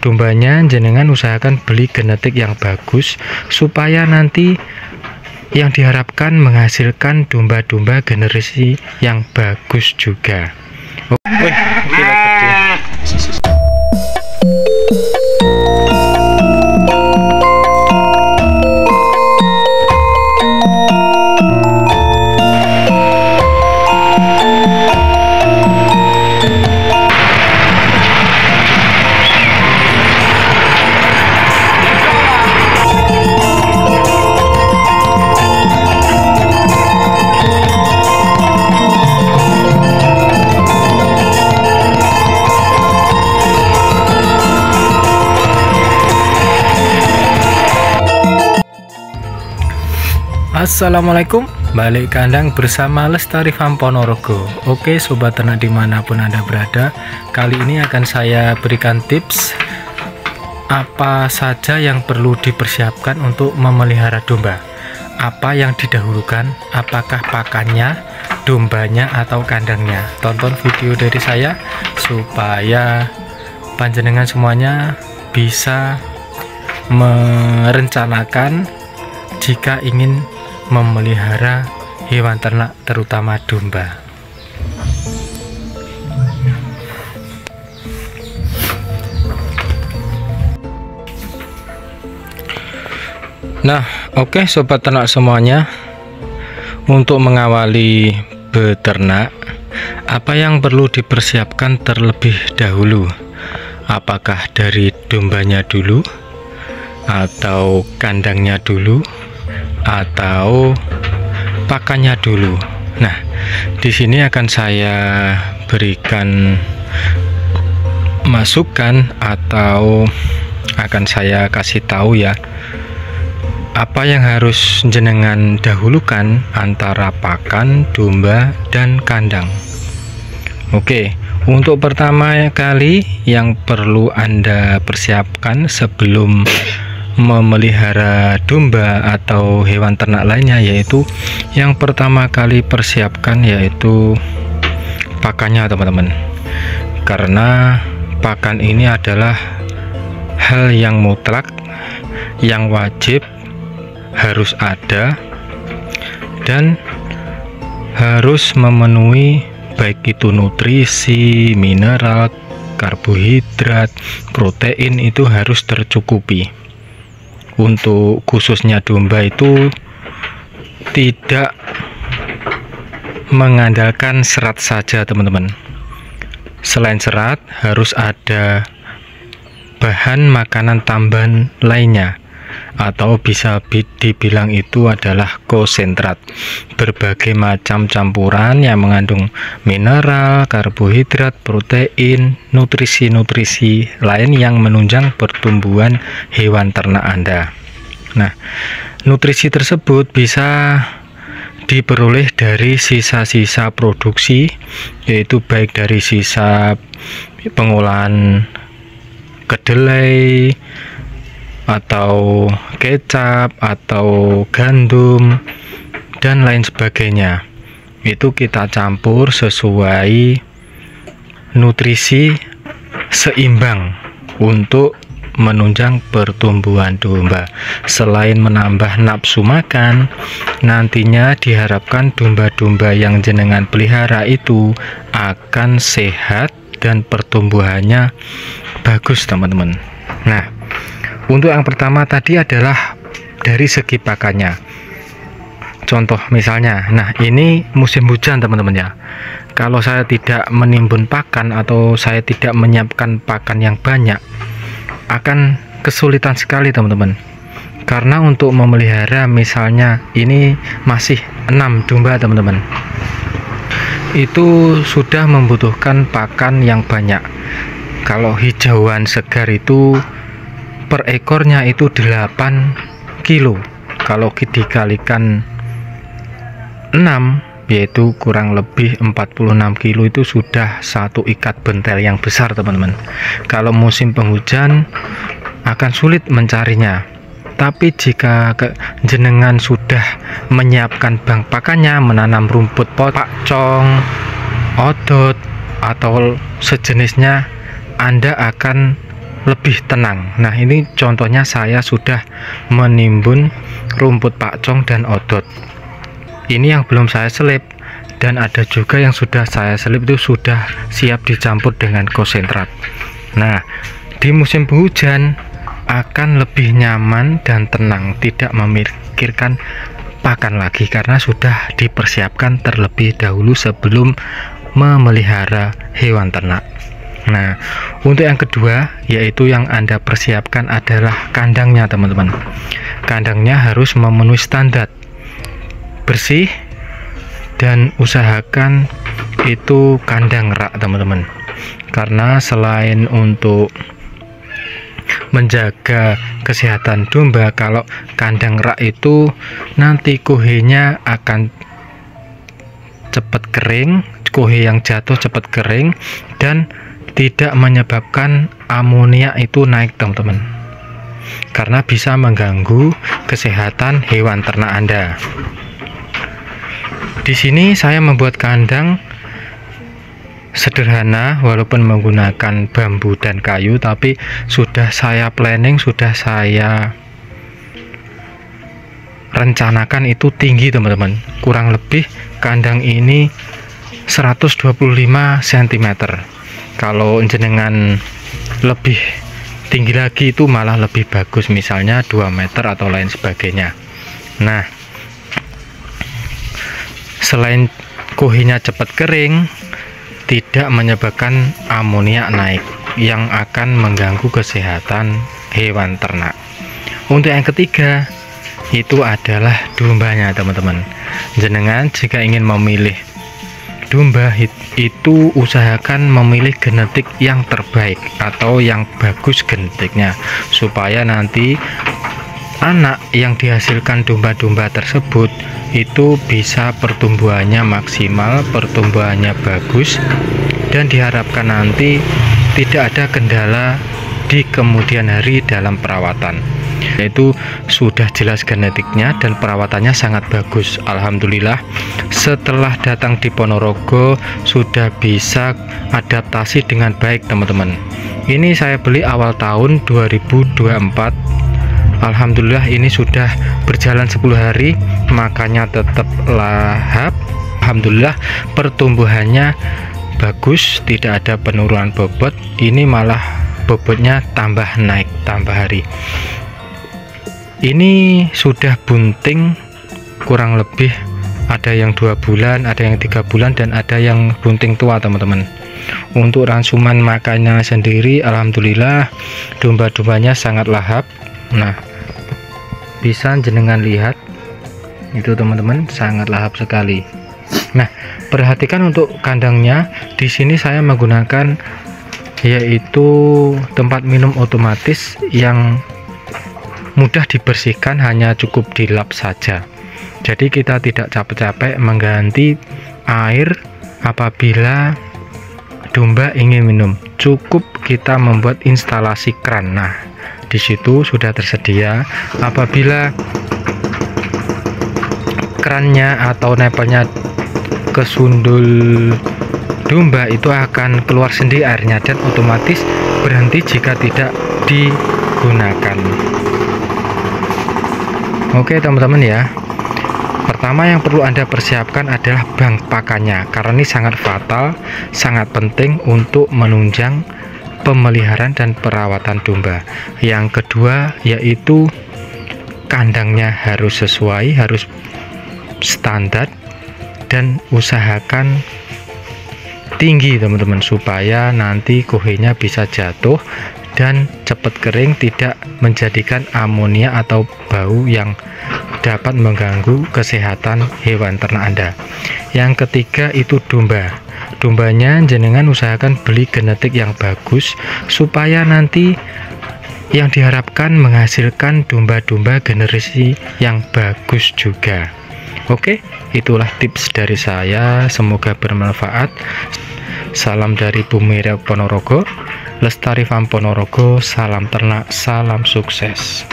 dombanya jenengan usahakan beli genetik yang bagus supaya nanti yang diharapkan menghasilkan domba-domba generasi yang bagus juga. Wih, gila gede. Assalamualaikum, balik kandang bersama Lestari Farm Ponorogo. Oke sobat ternak dimanapun Anda berada, kali ini akan saya berikan tips apa saja yang perlu dipersiapkan untuk memelihara domba. Apa yang didahulukan, apakah pakannya, dombanya atau kandangnya. Tonton video dari saya supaya panjenengan semuanya bisa merencanakan jika ingin memelihara hewan ternak terutama domba. Nah, oke sobat ternak semuanya, untuk mengawali beternak, apa yang perlu dipersiapkan terlebih dahulu? Apakah dari dombanya dulu atau kandangnya dulu atau pakannya dulu? Nah, di sini akan saya berikan masukan atau akan saya kasih tahu ya, apa yang harus jenengan dahulukan antara pakan, domba, dan kandang. Oke, untuk pertama kali yang perlu Anda persiapkan sebelum memelihara domba atau hewan ternak lainnya, yaitu yang pertama kali persiapkan yaitu pakannya teman-teman, karena pakan ini adalah hal yang mutlak, yang wajib harus ada dan harus memenuhi, baik itu nutrisi, mineral, karbohidrat, protein, itu harus tercukupi. Untuk khususnya domba itu tidak mengandalkan serat saja teman-teman. Selain serat harus ada bahan makanan tambahan lainnya, atau bisa dibilang itu adalah konsentrat, berbagai macam campuran yang mengandung mineral, karbohidrat, protein, nutrisi-nutrisi lain yang menunjang pertumbuhan hewan ternak Anda. Nah, nutrisi tersebut bisa diperoleh dari sisa-sisa produksi, yaitu baik dari sisa pengolahan kedelai atau kecap atau gandum dan lain sebagainya. Itu kita campur sesuai nutrisi seimbang untuk menunjang pertumbuhan domba. Selain menambah nafsu makan, nantinya diharapkan domba-domba yang jenengan pelihara itu akan sehat dan pertumbuhannya bagus teman-teman. Nah, untuk yang pertama tadi adalah dari segi pakannya. Contoh misalnya, nah ini musim hujan teman-teman ya. Kalau saya tidak menimbun pakan atau saya tidak menyiapkan pakan yang banyak, akan kesulitan sekali teman-teman. Karena untuk memelihara misalnya ini masih 6 domba teman-teman, itu sudah membutuhkan pakan yang banyak. Kalau hijauan segar itu per ekornya itu 8 kilo. Kalau dikalikan 6, yaitu kurang lebih 46 kilo, itu sudah satu ikat bentel yang besar teman-teman. Kalau musim penghujan akan sulit mencarinya. Tapi jika jenengan sudah menyiapkan bank pakannya, menanam rumput pakcong, odot atau sejenisnya, Anda akan lebih tenang. Nah, ini contohnya saya sudah menimbun rumput pakcong dan odot. Ini yang belum saya selip, dan ada juga yang sudah saya selip itu sudah siap dicampur dengan konsentrat. Nah, di musim penghujan akan lebih nyaman dan tenang, tidak memikirkan pakan lagi karena sudah dipersiapkan terlebih dahulu sebelum memelihara hewan ternak. Nah, untuk yang kedua, yaitu yang Anda persiapkan adalah kandangnya, teman-teman. Kandangnya harus memenuhi standar bersih dan usahakan itu kandang rak, teman-teman. Karena selain untuk menjaga kesehatan domba, kalau kandang rak itu nanti kohenya akan cepat kering, kohe yang jatuh cepat kering dan tidak menyebabkan amonia itu naik, teman-teman, karena bisa mengganggu kesehatan hewan ternak Anda. Di sini saya membuat kandang sederhana walaupun menggunakan bambu dan kayu, tapi sudah saya planning, sudah saya rencanakan itu tinggi, teman-teman. Kurang lebih kandang ini 125 cm. Kalau jenengan lebih tinggi lagi itu malah lebih bagus, misalnya 2 meter atau lain sebagainya. Nah, selain kohenya cepat kering, tidak menyebabkan amonia naik yang akan mengganggu kesehatan hewan ternak. Untuk yang ketiga, itu adalah dombanya, teman-teman. Jenengan jika ingin memilih domba itu usahakan memilih genetik yang terbaik atau yang bagus genetiknya, supaya nanti anak yang dihasilkan domba-domba tersebut itu bisa pertumbuhannya maksimal, pertumbuhannya bagus, dan diharapkan nanti tidak ada kendala di kemudian hari dalam perawatan. Yaitu sudah jelas genetiknya dan perawatannya sangat bagus. Alhamdulillah, setelah datang di Ponorogo sudah bisa adaptasi dengan baik, teman-teman. Ini saya beli awal tahun 2024. Alhamdulillah ini sudah berjalan 10 hari, makanya tetap lahap. Alhamdulillah pertumbuhannya bagus, tidak ada penurunan bobot. Ini malah bobotnya tambah naik, tambah hari. Ini sudah bunting kurang lebih, ada yang 2 bulan, ada yang 3 bulan, dan ada yang bunting tua, teman-teman. Untuk rangsuman makannya sendiri, alhamdulillah domba-dombanya sangat lahap. Nah, bisa jenengan lihat itu, teman-teman, sangat lahap sekali. Nah, perhatikan untuk kandangnya. Di sini saya menggunakan yaitu tempat minum otomatis yang mudah dibersihkan, hanya cukup dilap saja. Jadi kita tidak capek-capek mengganti air apabila domba ingin minum. Cukup kita membuat instalasi kran. Nah, di situ sudah tersedia. Apabila krannya atau nepelnya kesundul domba, itu akan keluar sendiri airnya dan otomatis berhenti jika tidak digunakan. Oke, teman-teman ya. Pertama yang perlu Anda persiapkan adalah bank pakannya, karena ini sangat fatal, sangat penting untuk menunjang pemeliharaan dan perawatan domba. Yang kedua yaitu kandangnya harus sesuai, harus standar, dan usahakan tinggi, teman-teman, supaya nanti kohenya bisa jatuh dan cepat kering, tidak menjadikan amonia atau bau yang dapat mengganggu kesehatan hewan ternak Anda. Yang ketiga itu domba. Dombanya jenengan usahakan beli genetik yang bagus, supaya nanti yang diharapkan menghasilkan domba-domba generasi yang bagus juga. Oke, itulah tips dari saya, semoga bermanfaat. Salam dari Bumi Ponorogo, Lestari Farm Ponorogo, salam ternak, salam sukses.